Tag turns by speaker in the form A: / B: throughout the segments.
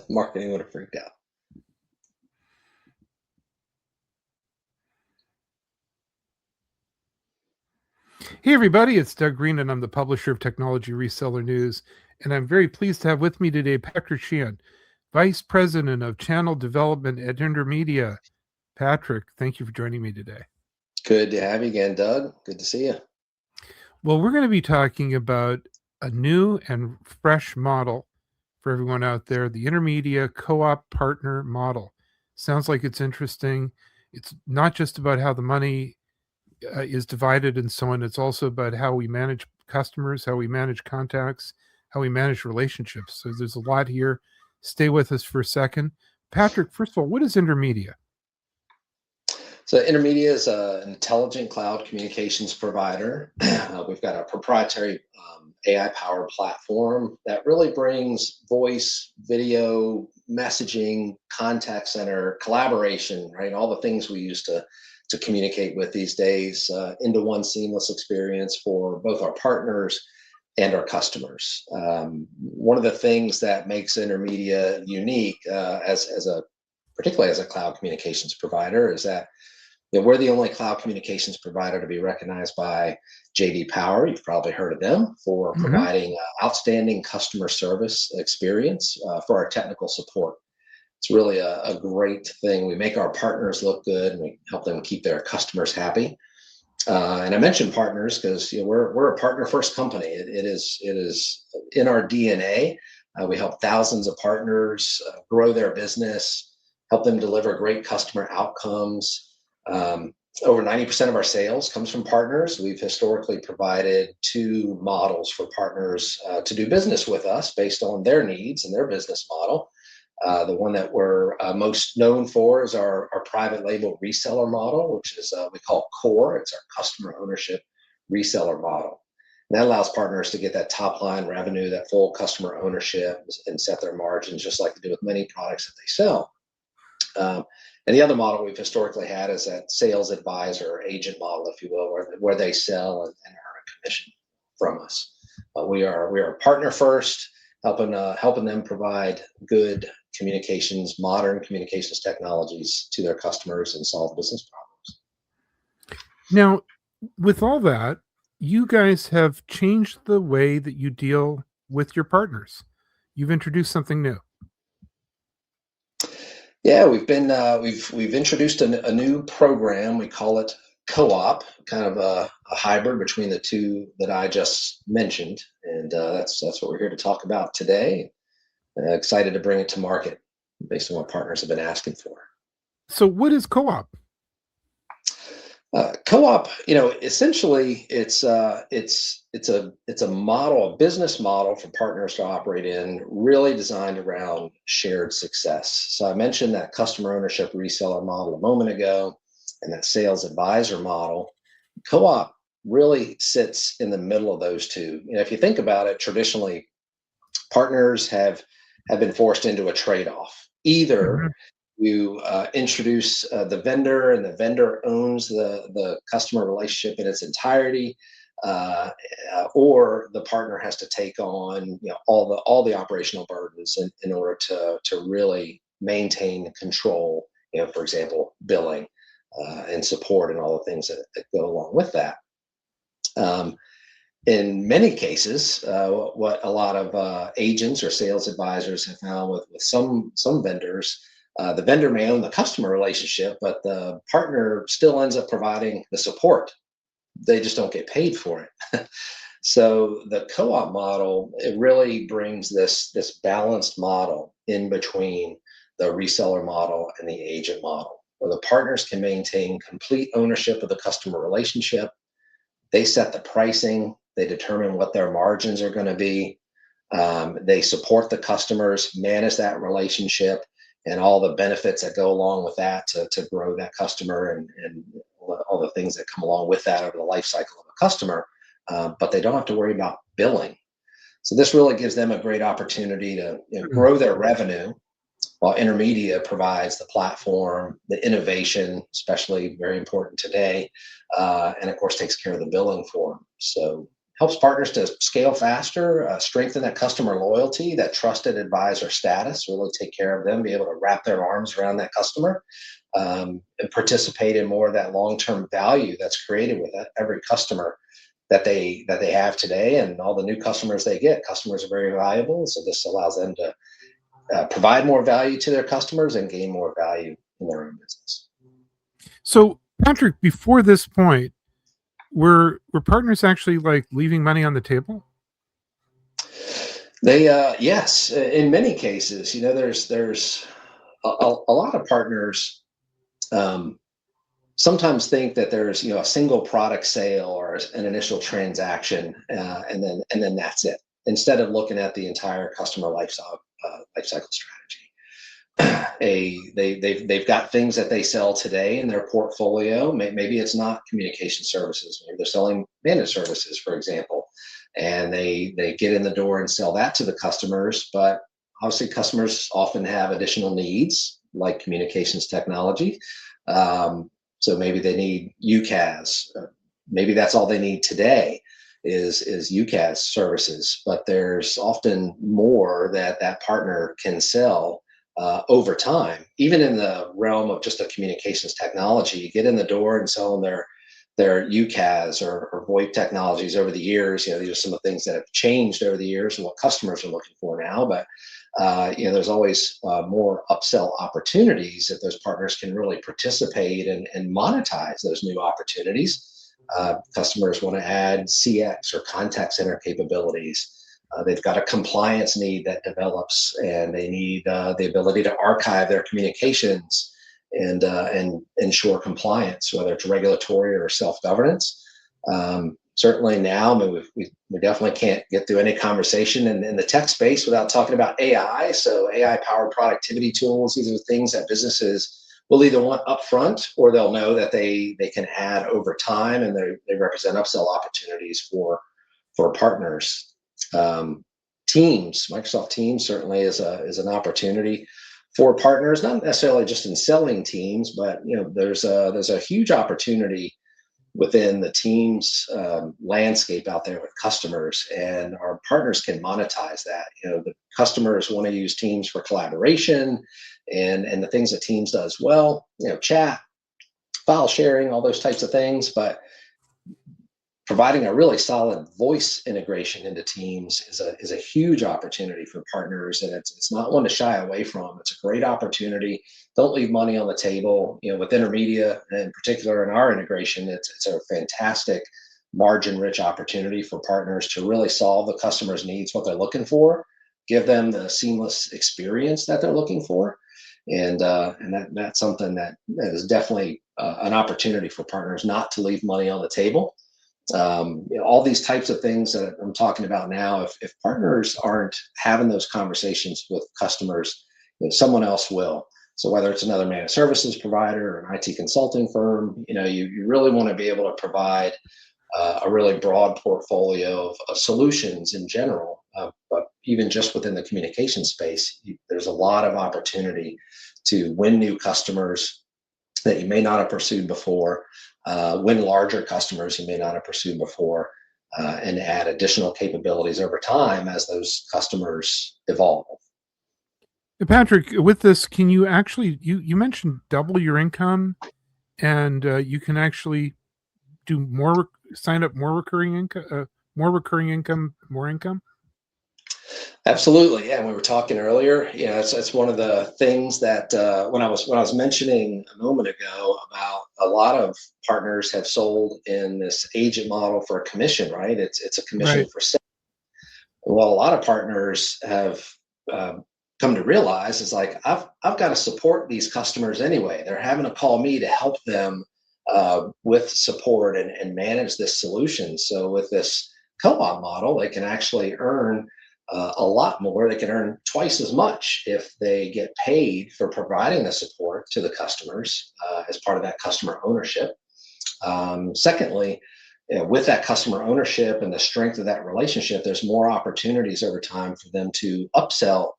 A: Marketing would have freaked out.
B: Hey, everybody, it's Doug Green, and I'm the publisher of Technology Reseller News. And I'm very pleased to have with me today Patrick Sheehan, Vice President of Channel Development at Intermedia. Patrick, thank you for joining me today.
A: Good to have you again, Doug. Good to see you.
B: Well, we're going to be talking about a new and fresh model for everyone out there, the Intermedia co-op partner model. Sounds like it's interesting. It's not just about how the money is divided and so on. It's also about how we manage customers, how we manage contacts, how we manage relationships. So there's a lot here. Stay with us for a second. Patrick, first of all, what is Intermedia?
A: So Intermedia is an intelligent cloud communications provider. We've got a proprietary AI-powered platform that really brings voice, video, messaging, contact center, collaboration, right? All the things we use to communicate with these days into one seamless experience for both our partners and our customers. One of the things that makes Intermedia unique particularly as a cloud communications provider is that we're the only cloud communications provider to be recognized by JD Power. You've probably heard of them for providing outstanding customer service experience for our technical support. It's really a great thing. We make our partners look good, and we help them keep their customers happy. And I mentioned partners because we're a partner first company. It is in our DNA. We help thousands of partners grow their business, help them deliver great customer outcomes. Over 90% of our sales comes from partners. We've historically provided two models for partners to do business with us based on their needs and their business model. The one that we're most known for is our private label reseller model, which is we call Core. It's our customer ownership reseller model. And that allows partners to get that top line revenue, that full customer ownership, and set their margins just like they do with many products that they sell. And the other model we've historically had is that sales advisor or agent model, if you will, where they sell and earn a commission from us. But we are a partner first, helping them provide good communications, modern communications technologies to their customers and solve business problems.
B: Now, with all that, you guys have changed the way that you deal with your partners. You've introduced something new.
A: Yeah, we've introduced a new program. We call it co-op, kind of a hybrid between the two that I just mentioned, and that's what we're here to talk about today. Excited to bring it to market based on what partners have been asking for.
B: So, what is co-op?
A: Co-op, essentially it's a model, a business model for partners to operate in, really designed around shared success. So I mentioned that customer ownership reseller model a moment ago, and that sales advisor model. Co-op really sits in the middle of those two. If you think about it, traditionally, partners have been forced into a trade-off. Either you introduce the vendor, and the vendor owns the customer relationship in its entirety, or the partner has to take on all the operational burdens in order to really maintain control. For example, billing and support and all the things that go along with that. In many cases, what a lot of agents or sales advisors have found with some vendors, the vendor may own the customer relationship, but the partner still ends up providing the support. They just don't get paid for it. So the co-op model, it really brings this balanced model in between the reseller model and the agent model, where the partners can maintain complete ownership of the customer relationship. They set the pricing, they determine what their margins are going to be. They support the customers, manage that relationship, and all the benefits that go along with that to grow that customer and all the things that come along with that over the life cycle of a customer. But they don't have to worry about billing. So this really gives them a great opportunity to grow their revenue, while Intermedia provides the platform, the innovation, especially very important today, and of course takes care of the billing for them. So helps partners to scale faster, strengthen that customer loyalty, that trusted advisor status, really take care of them, be able to wrap their arms around that customer, and participate in more of that long-term value that's created with every customer that they have today, and all the new customers they get. Customers are very valuable, so this allows them to provide more value to their customers and gain more value in their own business.
B: So, Patrick, before this point, were partners actually like leaving money on the table?
A: They yes, in many cases, there's a lot of partners um, sometimes think that there's a single product sale or an initial transaction, and then that's it. Instead of looking at the entire customer life cycle strategy. They've got things that they sell today in their portfolio. Maybe it's not communication services. Maybe they're selling managed services, for example, and they get in the door and sell that to the customers. But obviously, customers often have additional needs like communications technology. So maybe they need UCaaS. Maybe that's all they need today is UCaaS services. But there's often more that that partner can sell over time, even in the realm of just a communications technology. You get in the door and sell them their UCaaS or VoIP technologies over the years. These are some of the things that have changed over the years and what customers are looking for now. But there's always more upsell opportunities that those partners can really participate and monetize those new opportunities. Customers want to add CX or contact center capabilities. They've got a compliance need that develops, and they need the ability to archive their communications and ensure compliance, whether it's regulatory or self-governance. Certainly now, I mean, we definitely can't get through any conversation in the tech space without talking about AI. So AI-powered productivity tools, these are things that businesses will either want upfront, or they'll know that they can add over time, and they represent upsell opportunities for partners. Microsoft Teams certainly is an opportunity for partners, not necessarily just in selling Teams, but there's a huge opportunity within the Teams landscape out there with customers, and our partners can monetize that. The customers want to use Teams for collaboration and the things that Teams does well, chat, file sharing, all those types of things, but providing a really solid voice integration into Teams is a huge opportunity for partners, and it's not one to shy away from. It's a great opportunity. Don't leave money on the table. With Intermedia, in particular, in our integration, it's a fantastic margin-rich opportunity for partners to really solve the customer's needs, what they're looking for, give them the seamless experience that they're looking for, and that's something that is definitely an opportunity for partners not to leave money on the table. All these types of things that I'm talking about now, if partners aren't having those conversations with customers, someone else will. So whether it's another managed services provider or an IT consulting firm, you really want to be able to provide a really broad portfolio of solutions in general. But even just within the communication space, there's a lot of opportunity to win new customers that you may not have pursued before, win larger customers you may not have pursued before, and add additional capabilities over time as those customers evolve.
B: Patrick, with this, can you actually you mentioned double your income, and you can actually do more, sign up more recurring income, more income.
A: Absolutely, yeah. We were talking earlier. It's one of the things that when I was mentioning a moment ago about a lot of partners have sold in this agent model for a commission, right? It's a commission
B: Right.
A: for sale. Well, a lot of partners have come to realize is like I've got to support these customers anyway. They're having to call me to help them with support and manage this solution. So with this co-op model, they can actually earn a lot more. They can earn twice as much if they get paid for providing the support to the customers as part of that customer ownership. Secondly, with that customer ownership and the strength of that relationship, there's more opportunities over time for them to upsell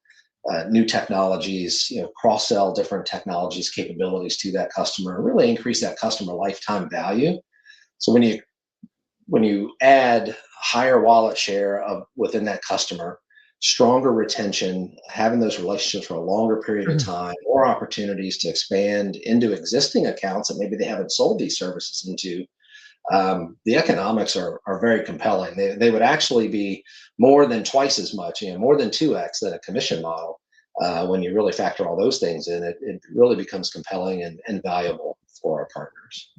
A: new technologies, cross-sell different technologies, capabilities to that customer, and really increase that customer lifetime value. So when you add higher wallet share of within that customer, stronger retention, having those relationships for a longer period of time, more opportunities to expand into existing accounts that maybe they haven't sold these services into. The economics are very compelling. They would actually be more than twice as much, more than 2x than a commission model. When you really factor all those things in, it really becomes compelling and valuable for our partners.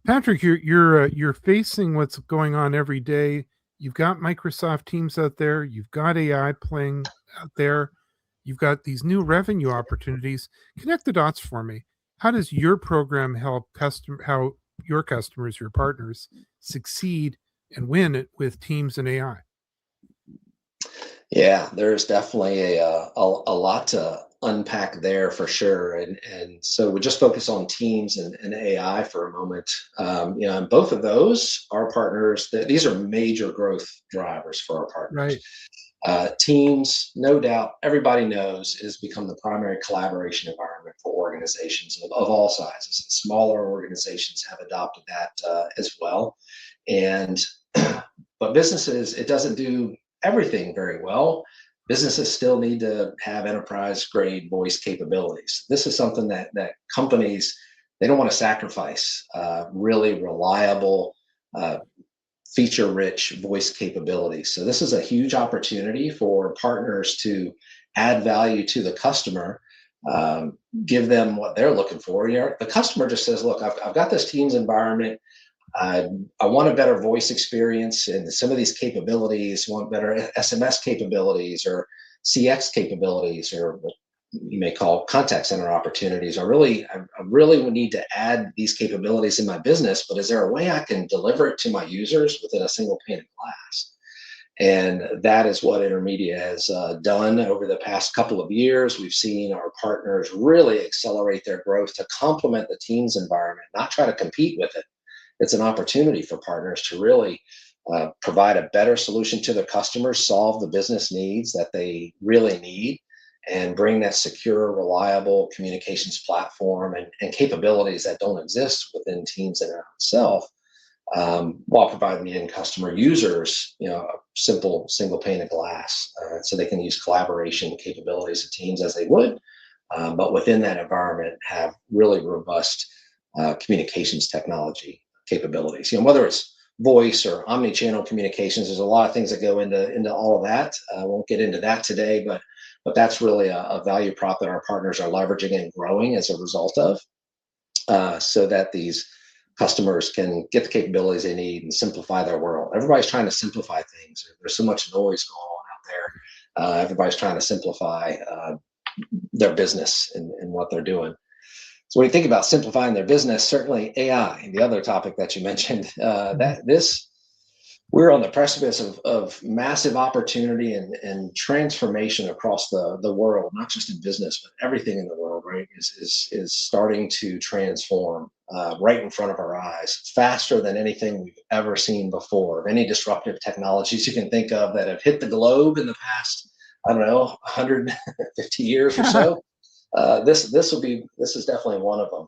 B: Patrick, you're facing what's going on every day. You've got Microsoft Teams out there. You've got AI playing out there. You've got these new revenue opportunities. Connect the dots for me. How does your program help how your customers, your partners, succeed and win it with Teams and AI?
A: Yeah, there's definitely a lot to unpack there for sure, and so we just focus on Teams and AI for a moment. And both of those, our partners, these are major growth drivers for our partners.
B: Right.
A: Teams, no doubt, everybody knows, has become the primary collaboration environment for organizations of all sizes. And smaller organizations have adopted that as well. And but businesses, it doesn't do everything very well. Businesses still need to have enterprise grade voice capabilities. This is something that companies, they don't want to sacrifice really reliable, uh, feature rich voice capabilities. So this is a huge opportunity for partners to add value to the customer, give them what they're looking for. The customer just says, look, I've got this Teams environment. I want a better voice experience, and some of these capabilities want better SMS capabilities or CX capabilities, or what you may call contact center opportunities. I really would need to add these capabilities in my business, but is there a way I can deliver it to my users within a single pane of glass? And that is what Intermedia has done over the past couple of years. We've seen our partners really accelerate their growth to complement the Teams environment, not try to compete with it. It's an opportunity for partners to really provide a better solution to their customers, solve the business needs that they really need, and bring that secure, reliable communications platform and capabilities that don't exist within Teams in and of itself, while providing the end customer users, a simple single pane of glass, so they can use collaboration capabilities of Teams as they would, but within that environment have really robust communications technology capabilities. Whether it's voice or omni-channel communications, there's a lot of things that go into all of that. I won't get into that today, but that's really a value prop that our partners are leveraging and growing as a result of, so that these customers can get the capabilities they need and simplify their world. Everybody's trying to simplify things. There's so much noise going on out there. Everybody's trying to simplify their business and what they're doing. So when you think about simplifying their business, certainly AI, the other topic that you mentioned,
B: Mhm.
A: we're on the precipice of massive opportunity and transformation across the world, not just in business, but everything in the world, right, is starting to transform right in front of our eyes, faster than anything we've ever seen before. Any disruptive technologies you can think of that have hit the globe in the past, I don't know, 150 years or so. This is definitely one of them.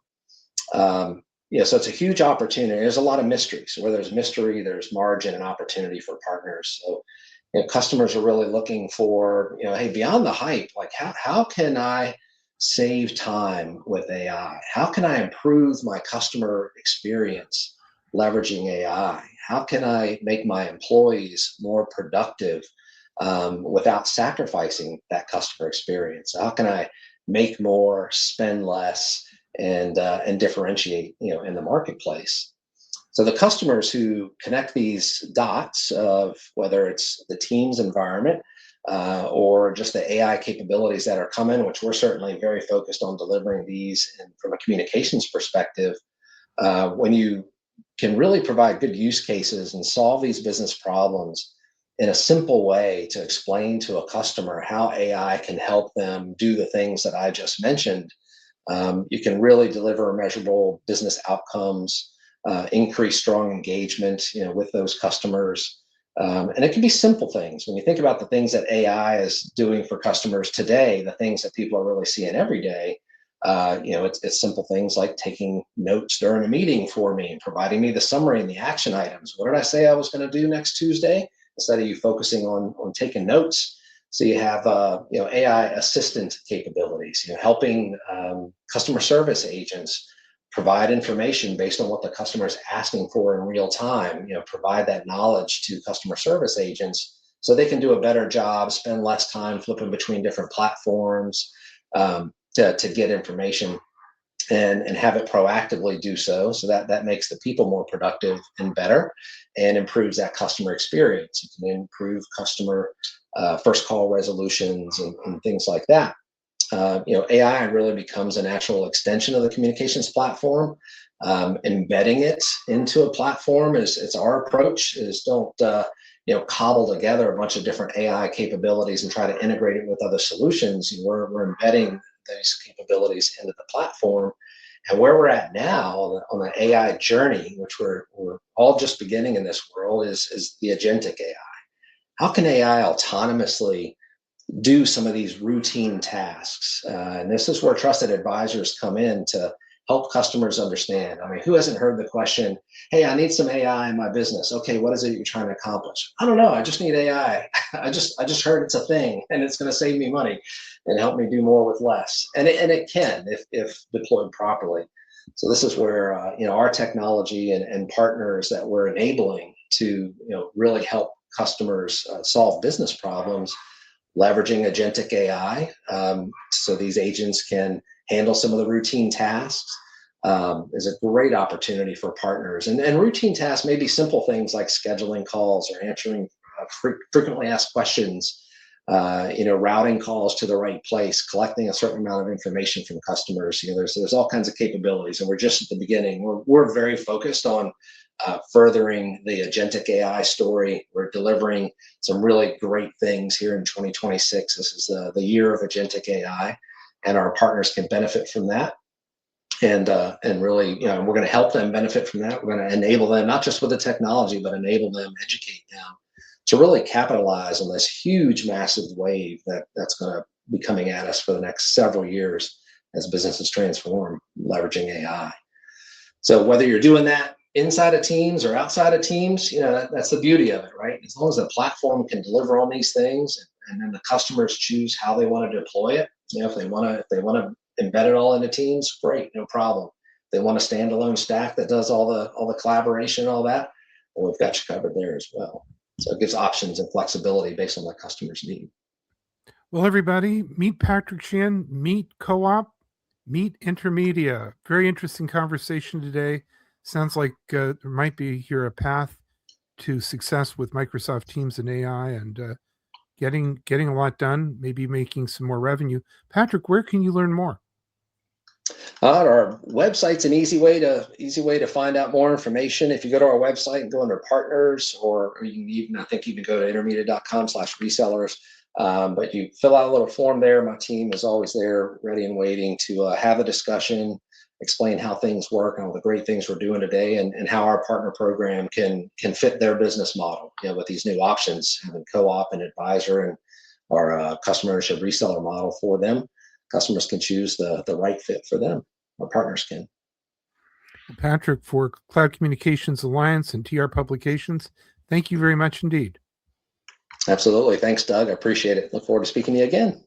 A: So it's a huge opportunity. There's a lot of mystery. So where there's mystery, there's margin and opportunity for partners. So customers are really looking for, hey, beyond the hype, like how can I save time with AI? How can I improve my customer experience leveraging AI? How can I make my employees more productive without sacrificing that customer experience? How can I make more, spend less, and differentiate, in the marketplace? So the customers who connect these dots of whether it's the Teams environment or just the AI capabilities that are coming, which we're certainly very focused on delivering these, and from a communications perspective, when you can really provide good use cases and solve these business problems in a simple way to explain to a customer how AI can help them do the things that I just mentioned, you can really deliver measurable business outcomes, increase strong engagement, with those customers. And it can be simple things. When you think about the things that AI is doing for customers today, the things that people are really seeing every day, It's simple things like taking notes during a meeting for me and providing me the summary and the action items. What did I say I was going to do next Tuesday? Instead of you focusing on taking notes. So you have AI assistant capabilities, helping customer service agents provide information based on what the customer is asking for in real time. Provide that knowledge to customer service agents so they can do a better job, spend less time flipping between different platforms to get information and have it proactively do so. So that makes the people more productive and better and improves that customer experience. You can improve customer first call resolutions and things like that. AI really becomes a natural extension of the communications platform. Embedding it into a platform is our approach. Is don't cobble together a bunch of different AI capabilities and try to integrate it with other solutions. We're embedding those capabilities into the platform. And where we're at now on the AI journey, which we're all just beginning in this world, is the agentic AI. How can AI autonomously do some of these routine tasks? And this is where trusted advisors come in to help customers understand. I mean, who hasn't heard the question, hey, I need some AI in my business. Okay, what is it you're trying to accomplish? I don't know. I just need AI. I just heard it's a thing and it's going to save me money and help me do more with less. And it can if deployed properly. So this is where our technology and partners that we're enabling to really help customers solve business problems, leveraging agentic AI, so these agents can handle some of the routine tasks, is a great opportunity for partners. And routine tasks may be simple things like scheduling calls or answering frequently asked questions, routing calls to the right place, collecting a certain amount of information from customers. There's all kinds of capabilities, and we're just at the beginning. We're very focused on furthering the agentic AI story. We're delivering some really great things here in 2026. This is the year of agentic AI, and our partners can benefit from that. And really, we're going to help them benefit from that. We're going to enable them, not just with the technology, but enable them, educate them to really capitalize on this huge, massive wave that's going to be coming at us for the next several years as businesses transform, leveraging AI. So whether you're doing that inside of teams or outside of teams, that's the beauty of it, right? As long as the platform can deliver on these things, and then the customers choose how they want to deploy it. If they want to embed it all into teams, great, no problem. If they want a standalone stack that does all the collaboration and all that, well, we've got you covered there as well. So it gives options and flexibility based on what customers need.
B: Well, everybody, meet Patrick Sheehan, meet Co-op, meet Intermedia. Very interesting conversation today. Sounds like there might be here a path to success with Microsoft Teams and AI, and getting a lot done, maybe making some more revenue. Patrick, where can you learn more?
A: Our website's an easy way to find out more information. If you go to our website and go under partners, or you can even, I think you can go to intermedia.com/resellers. But you fill out a little form there. My team is always there, ready and waiting to have a discussion, explain how things work and all the great things we're doing today, and how our partner program can fit their business model. With these new options, having co-op and advisor, and our customer ownership reseller model for them. Customers can choose the right fit for them. Our partners can.
B: Well, Patrick, for Cloud Communications Alliance and TR Publications, thank you very much indeed.
A: Absolutely. Thanks, Doug. I appreciate it. Look forward to speaking to you again.